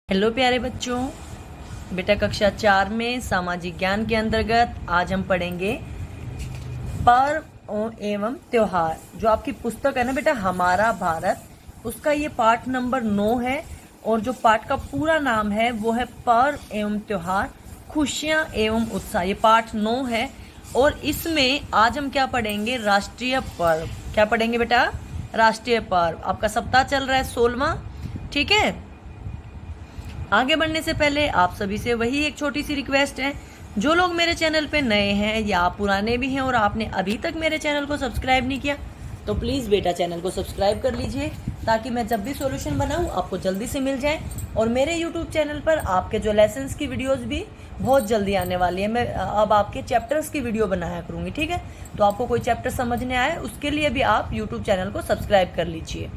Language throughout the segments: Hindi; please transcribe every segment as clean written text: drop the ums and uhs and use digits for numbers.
हेलो प्यारे बच्चों, बेटा कक्षा 4 में सामाजिक ज्ञान के अंतर्गत आज हम पढ़ेंगे पर्व एवं त्योहार। जो आपकी पुस्तक है ना बेटा हमारा भारत, उसका ये पाठ नंबर 9 है और जो पाठ का पूरा नाम है वो है पर्व एवं त्योहार, खुशियां एवं उत्साह। ये पाठ 9 है और इसमें आज हम क्या पढ़ेंगे? राष्ट्रीय पर्व। क्या पढ़ेंगे बेटा? राष्ट्रीय पर्व। आपका सप्ताह चल रहा है 16वां, ठीक है। आगे बढ़ने से पहले आप सभी से वही एक छोटी सी रिक्वेस्ट है, जो लोग मेरे चैनल पे नए हैं या आप पुराने भी हैं और आपने अभी तक मेरे चैनल को सब्सक्राइब नहीं किया तो प्लीज़ बेटा चैनल को सब्सक्राइब कर लीजिए, ताकि मैं जब भी सॉल्यूशन बनाऊं आपको जल्दी से मिल जाए। और मेरे यूट्यूब चैनल पर आपके जो लेसन्स की वीडियोस भी बहुत जल्दी आने वाली है। मैं अब आपके चैप्टर्स की वीडियो बनाया करूँगी, ठीक है। तो आपको कोई चैप्टर समझने आए उसके लिए भी आप यूट्यूब चैनल को सब्सक्राइब कर लीजिए,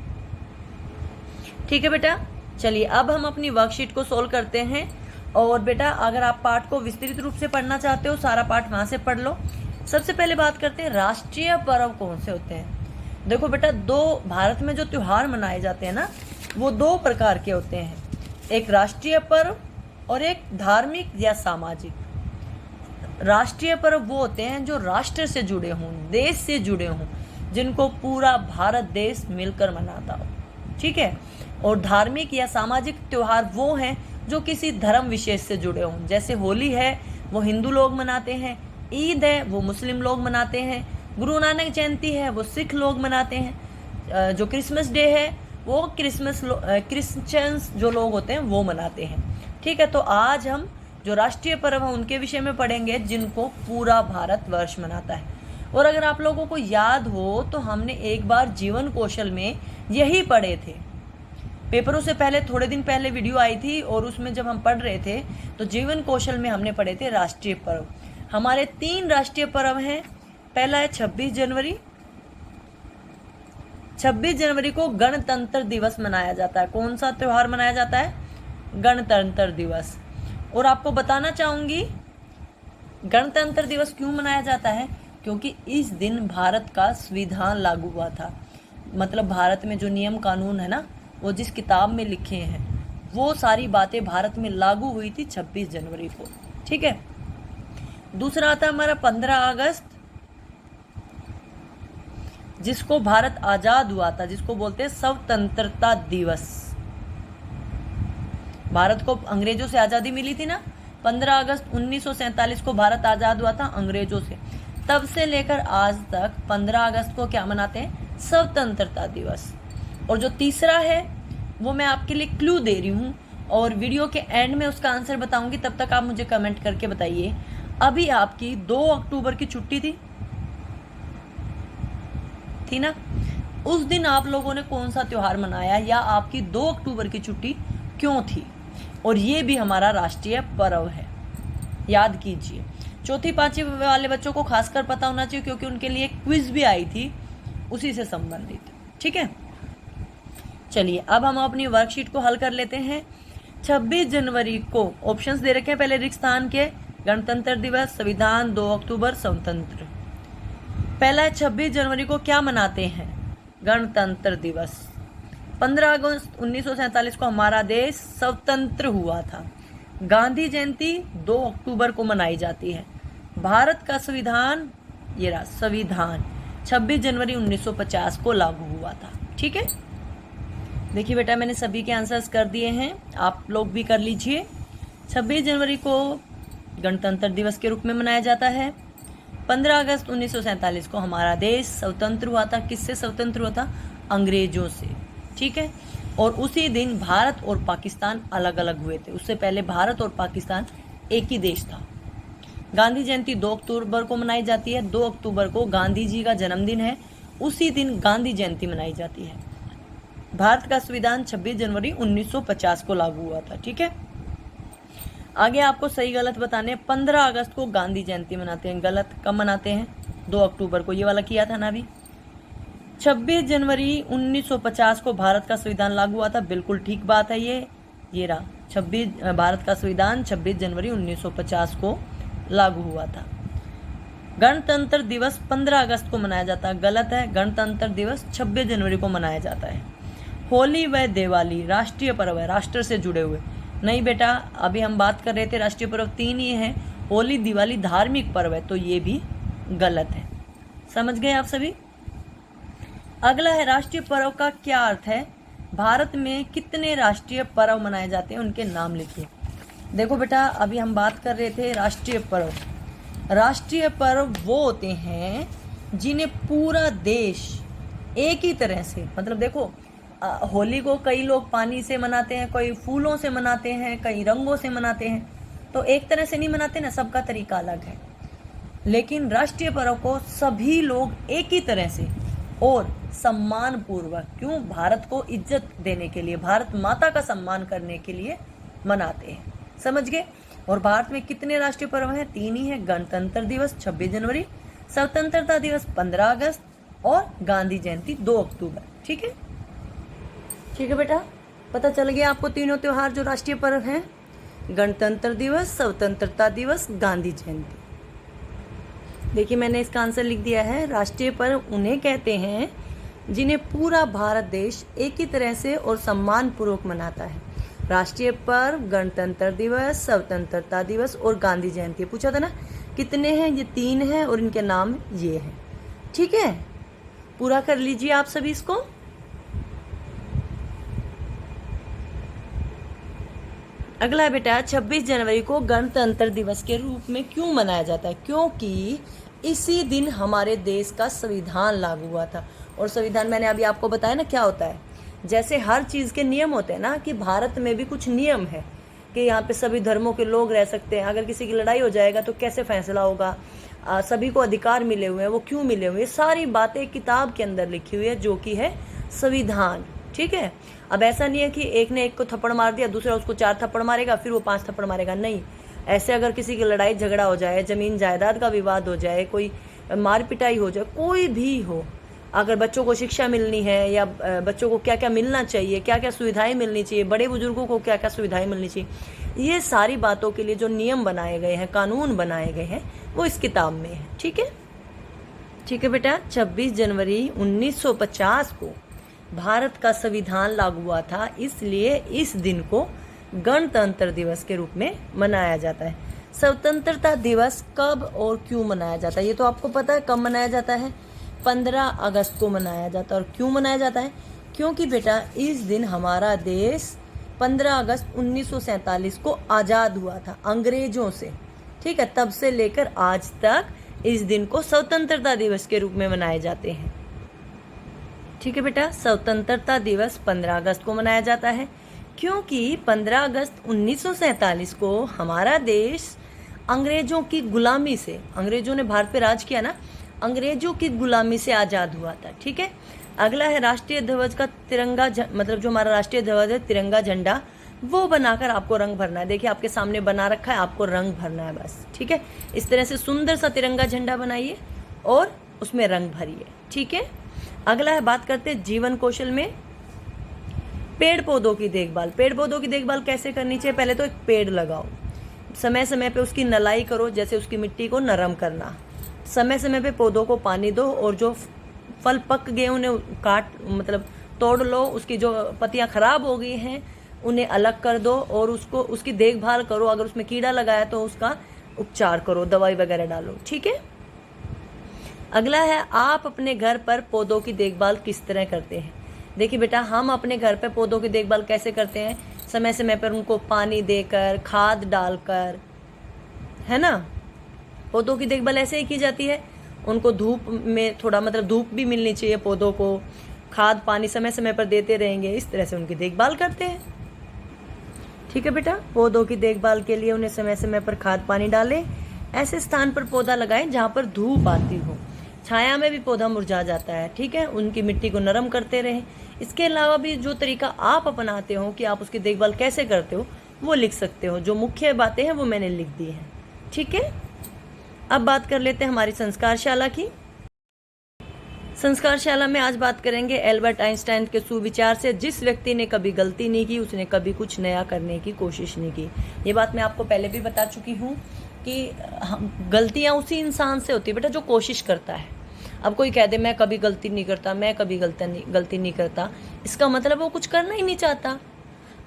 ठीक है बेटा। चलिए अब हम अपनी वर्कशीट को सोल्व करते हैं। और बेटा अगर आप पाठ को विस्तृत रूप से पढ़ना चाहते हो, सारा पाठ वहां से पढ़ लो। सबसे पहले बात करते हैं राष्ट्रीय पर्व कौन से होते हैं। देखो बेटा, भारत में जो त्योहार मनाए जाते हैं ना, वो 2 प्रकार के होते हैं, एक राष्ट्रीय पर्व और एक धार्मिक या सामाजिक। राष्ट्रीय पर्व वो होते हैं जो राष्ट्र से जुड़े हों, देश से जुड़े हों, जिनको पूरा भारत देश मिलकर मनाता हो, ठीक है। और धार्मिक या सामाजिक त्योहार वो हैं जो किसी धर्म विशेष से जुड़े हों। जैसे होली है वो हिंदू लोग मनाते हैं, ईद है वो मुस्लिम लोग मनाते हैं, गुरु नानक जयंती है वो सिख लोग मनाते हैं, जो क्रिसमस डे है वो क्रिश्चियंस जो लोग होते हैं वो मनाते हैं, ठीक है। तो आज हम जो राष्ट्रीय पर्व है उनके विषय में पढ़ेंगे जिनको पूरा भारतवर्ष मनाता है। और अगर आप लोगों को याद हो तो हमने एक बार जीवन कौशल में यही पढ़े थे। पेपरों से पहले थोड़े दिन पहले वीडियो आई थी और उसमें जब हम पढ़ रहे थे तो जीवन कौशल में हमने पढ़े थे राष्ट्रीय पर्व। हमारे 3 राष्ट्रीय पर्व हैं। पहला है 26 जनवरी। 26 जनवरी को गणतंत्र दिवस मनाया जाता है। कौन सा त्योहार मनाया जाता है? गणतंत्र दिवस। और आपको बताना चाहूंगी गणतंत्र दिवस क्यों मनाया जाता है, क्योंकि इस दिन भारत का संविधान लागू हुआ था। मतलब भारत में जो नियम कानून है ना, वो जिस किताब में लिखे हैं वो सारी बातें भारत में लागू हुई थी 26 जनवरी को, ठीक है। दूसरा आता है हमारा 15 अगस्त, जिसको भारत आजाद हुआ था, जिसको बोलते हैं स्वतंत्रता दिवस। भारत को अंग्रेजों से आजादी मिली थी ना, 15 अगस्त 1947 को भारत आजाद हुआ था अंग्रेजों से। तब से लेकर आज तक 15 अगस्त को क्या मनाते हैं? स्वतंत्रता दिवस। और जो तीसरा है वो मैं आपके लिए क्लू दे रही हूँ और वीडियो के एंड में उसका आंसर बताऊंगी, तब तक आप मुझे कमेंट करके बताइए। अभी आपकी 2 अक्टूबर की छुट्टी थी ना, उस दिन आप लोगों ने कौन सा त्योहार मनाया, या आपकी 2 अक्टूबर की छुट्टी क्यों थी? और ये भी हमारा राष्ट्रीय पर्व है, याद कीजिए। चौथी 5वीं वाले बच्चों को खासकर पता होना चाहिए, क्योंकि उनके लिए क्विज भी आई थी उसी से संबंधित, ठीक है। चलिए अब हम अपनी वर्कशीट को हल कर लेते हैं। 26 जनवरी को ऑप्शंस दे रखे हैं पहले रिक्त स्थान के, गणतंत्र दिवस, संविधान, 2 अक्टूबर, स्वतंत्र। पहला है 26 जनवरी को क्या मनाते हैं? गणतंत्र दिवस। 15 अगस्त 1947 को हमारा देश स्वतंत्र हुआ था। गांधी जयंती 2 अक्टूबर को मनाई जाती है। भारत का संविधान, ये रहा संविधान, 26 जनवरी 1950 को लागू हुआ था, ठीक है। देखिए बेटा मैंने सभी के आंसर्स कर दिए हैं, आप लोग भी कर लीजिए। 26 जनवरी को गणतंत्र दिवस के रूप में मनाया जाता है। 15 अगस्त 1947 को हमारा देश स्वतंत्र हुआ था। किससे स्वतंत्र हुआ था? अंग्रेजों से, ठीक है। और उसी दिन भारत और पाकिस्तान अलग अलग हुए थे। उससे पहले भारत और पाकिस्तान एक ही देश था। गांधी जयंती 2 अक्टूबर को मनाई जाती है। 2 अक्टूबर को गांधी जी का जन्मदिन है, उसी दिन गांधी जयंती मनाई जाती है। भारत का संविधान 26 जनवरी 1950 को लागू हुआ था, ठीक है। आगे आपको सही गलत बताने। 15 अगस्त को गांधी जयंती मनाते हैं, गलत कब मनाते हैं? 2 अक्टूबर को, ये वाला किया था ना अभी। 26 जनवरी 1950 को भारत का संविधान लागू हुआ था, बिल्कुल ठीक बात है ये रहा। भारत का संविधान 26 जनवरी 1950 को लागू हुआ था। गणतंत्र दिवस 15 अगस्त को मनाया जाता है, गलत है। गणतंत्र दिवस 26 जनवरी को मनाया जाता है। होली व दिवाली राष्ट्रीय पर्व है, राष्ट्र से जुड़े हुए, नहीं बेटा, अभी हम बात कर रहे थे राष्ट्रीय पर्व 3 ही हैं। होली दिवाली धार्मिक पर्व है, तो ये भी गलत है। समझ गए आप सभी। अगला है राष्ट्रीय पर्व का क्या अर्थ है। भारत में कितने राष्ट्रीय पर्व मनाए जाते हैं, उनके नाम लिखिए। देखो बेटा, अभी हम बात कर रहे थे राष्ट्रीय पर्व। राष्ट्रीय पर्व वो होते हैं जिन्हें पूरा देश एक ही तरह से, मतलब देखो, होली को कई लोग पानी से मनाते हैं, कोई फूलों से मनाते हैं, कई रंगों से मनाते हैं, तो एक तरह से नहीं मनाते ना, सबका तरीका अलग है। लेकिन राष्ट्रीय पर्व को सभी लोग एक ही तरह से और सम्मान पूर्वक, क्यों, भारत को इज्जत देने के लिए, भारत माता का सम्मान करने के लिए मनाते हैं। समझ गए। और भारत में कितने राष्ट्रीय पर्व हैं? 3 ही है। गणतंत्र दिवस 26 जनवरी, स्वतंत्रता दिवस 15 अगस्त और गांधी जयंती 2 अक्टूबर। ठीक है, ठीक है बेटा, पता चल गया आपको तीनों त्योहार जो राष्ट्रीय पर्व हैं, गणतंत्र दिवस, स्वतंत्रता दिवस, गांधी जयंती। देखिए मैंने इसका आंसर लिख दिया है। राष्ट्रीय पर्व उन्हें कहते हैं जिन्हें पूरा भारत देश एक ही तरह से और सम्मान पूर्वक मनाता है। राष्ट्रीय पर्व गणतंत्र दिवस, स्वतंत्रता दिवस और गांधी जयंती। पूछा था ना कितने हैं, ये 3 हैं और इनके नाम ये हैं। ठीक है, पूरा कर लीजिए आप सभी इसको। अगला है बेटा, 26 जनवरी को गणतंत्र दिवस के रूप में क्यों मनाया जाता है? क्योंकि इसी दिन हमारे देश का संविधान लागू हुआ था। और संविधान मैंने अभी आपको बताया ना क्या होता है। जैसे हर चीज़ के नियम होते हैं ना, कि भारत में भी कुछ नियम है कि यहाँ पे सभी धर्मों के लोग रह सकते हैं। अगर किसी की लड़ाई हो जाएगा तो कैसे फैसला होगा, सभी को अधिकार मिले हुए हैं, वो क्यों मिले हुए हैं, सारी बातें किताब के अंदर लिखी हुई है, जो कि है संविधान। ठीक है, अब ऐसा नहीं है कि एक ने एक को थप्पड़ मार दिया, दूसरा उसको 4 थप्पड़ मारेगा, फिर वो 5 थप्पड़ मारेगा। नहीं, ऐसे अगर किसी की लड़ाई झगड़ा हो जाए, जमीन जायदाद का विवाद हो जाए, कोई मार पिटाई हो जाए, कोई भी हो, अगर बच्चों को शिक्षा मिलनी है या बच्चों को क्या क्या मिलना चाहिए, क्या क्या सुविधाएं मिलनी चाहिए, बड़े बुजुर्गों को क्या क्या सुविधाएं मिलनी चाहिए, ये सारी बातों के लिए जो नियम बनाए गए हैं, कानून बनाए गए हैं, वो इस किताब में है। ठीक है, ठीक है बेटा। 26 जनवरी 1950 को भारत का संविधान लागू हुआ था, इसलिए इस दिन को गणतंत्र दिवस के रूप में मनाया जाता है। स्वतंत्रता दिवस कब और क्यों मनाया जाता है, ये तो आपको पता है कब मनाया जाता है। 15 अगस्त को मनाया जाता है। और क्यों मनाया जाता है? क्योंकि बेटा इस दिन हमारा देश 15 अगस्त 1947 को आज़ाद हुआ था अंग्रेजों से। ठीक है, तब से लेकर आज तक इस दिन को स्वतंत्रता दिवस के रूप में मनाए जाते हैं। ठीक है बेटा, स्वतंत्रता दिवस 15 अगस्त को मनाया जाता है क्योंकि 15 अगस्त 1947 को हमारा देश अंग्रेजों की गुलामी से, अंग्रेजों ने भारत पे राज किया ना, अंग्रेजों की गुलामी से आज़ाद हुआ था। ठीक है, अगला है राष्ट्रीय ध्वज का तिरंगा, मतलब जो हमारा राष्ट्रीय ध्वज है तिरंगा झंडा, वो बनाकर आपको रंग भरना है। देखिए आपके सामने बना रखा है, आपको रंग भरना है बस। ठीक है, इस तरह से सुंदर सा तिरंगा झंडा बनाइए और उसमें रंग भरिए। ठीक है, अगला है, बात करते हैं जीवन कौशल में पेड़ पौधों की देखभाल। पेड़ पौधों की देखभाल कैसे करनी चाहिए? पहले तो एक पेड़ लगाओ, समय समय पे उसकी नलाई करो, जैसे उसकी मिट्टी को नरम करना, समय समय पे पौधों को पानी दो, और जो फल पक गए उन्हें मतलब तोड़ लो, उसकी जो पत्तियां खराब हो गई हैं उन्हें अलग कर दो और उसकी देखभाल करो। अगर उसमें कीड़ा लगाया तो उसका उपचार करो, दवाई वगैरह डालो। ठीक है, अगला है, आप अपने घर पर पौधों की देखभाल किस तरह करते हैं? देखिए बेटा, हम अपने घर पर पौधों की देखभाल कैसे करते हैं? समय समय पर उनको पानी देकर, खाद डालकर, है ना। पौधों की देखभाल ऐसे ही की जाती है। उनको धूप में थोड़ा, मतलब धूप भी मिलनी चाहिए पौधों को, खाद पानी समय समय पर देते रहेंगे, इस तरह से उनकी देखभाल करते हैं। ठीक है बेटा, पौधों की देखभाल के लिए उन्हें समय समय पर खाद पानी डालें। ऐसे स्थान पर पौधा लगाएं जहाँ पर धूप आती हो, छाया में भी पौधा मुरझा जाता है। ठीक है, उनकी मिट्टी को नरम करते रहें। इसके अलावा भी जो तरीका आप अपनाते हो कि आप उसकी देखभाल कैसे करते हो, वो लिख सकते हो। जो मुख्य बातें हैं वो मैंने लिख दी हैं। ठीक है, अब बात कर लेते हैं हमारी संस्कारशाला की। संस्कारशाला में आज बात करेंगे एल्बर्ट आइंस्टाइन के सुविचार से, जिस व्यक्ति ने कभी गलती नहीं की उसने कभी कुछ नया करने की कोशिश नहीं की। ये बात मैं आपको पहले भी बता चुकी हूँ कि गलतियाँ उसी इंसान से होती है बेटा जो कोशिश करता है। अब कोई कह दे मैं कभी गलती नहीं करता, मैं कभी गलती नहीं करता, इसका मतलब वो कुछ करना ही नहीं चाहता।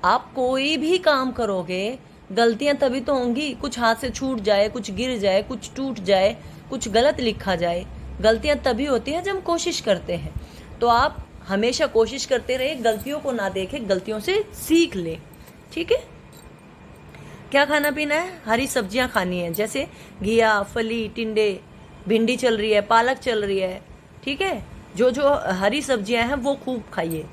आप कोई भी काम करोगे, गलतियां तभी तो होंगी, कुछ हाथ से छूट जाए, कुछ गिर जाए, कुछ टूट जाए, कुछ गलत लिखा जाए। गलतियां तभी होती हैं जब हम कोशिश करते हैं। तो आप हमेशा कोशिश करते रहे, गलतियों को ना देखें, गलतियों से सीख लें। ठीक है। क्या खाना पीना है? हरी सब्जियां खानी है, जैसे घिया, फली, टिंडे, भिंडी चल रही है, पालक चल रही है। ठीक है। जो जो हरी सब्जियां हैं वो खूब खाइए।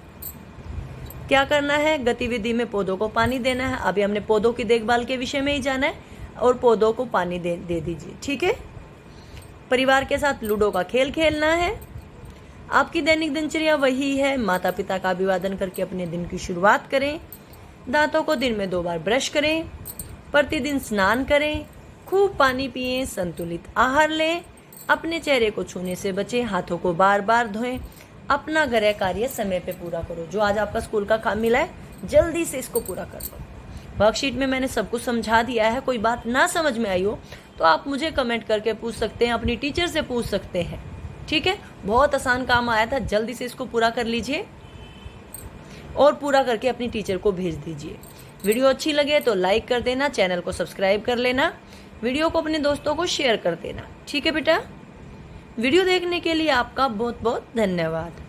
क्या करना है? गतिविधि में पौधों को पानी देना है। अभी हमने पौधों की देखभाल के विषय में ही जाना है, और पौधों को पानी दे दीजिए। ठीक है। परिवार के साथ लूडो का खेल खेलना है। आपकी दैनिक दिनचर्या वही है, माता पिता का अभिवादन करके अपने दिन की शुरुआत करें। दांतों को दिन में 2 बार ब्रश करें। प्रतिदिन स्नान करें। खूब पानी पिएं। संतुलित आहार लें। अपने चेहरे को छूने से बचें। हाथों को बार बार धोएं। अपना गृह कार्य समय पे पूरा करो। जो आज आपका स्कूल का काम मिला है, जल्दी से इसको पूरा कर लो। वर्कशीट में मैंने सब कुछ समझा दिया है। कोई बात ना समझ में आई हो तो आप मुझे कमेंट करके पूछ सकते हैं, अपनी टीचर से पूछ सकते हैं। ठीक है। बहुत आसान काम आया था, जल्दी से इसको पूरा कर लीजिए और पूरा करके अपनी टीचर को भेज दीजिए। वीडियो अच्छी लगे तो लाइक कर देना, चैनल को सब्सक्राइब कर लेना, वीडियो को अपने दोस्तों को शेयर कर देना। ठीक है बेटा। वीडियो देखने के लिए आपका बहुत बहुत धन्यवाद।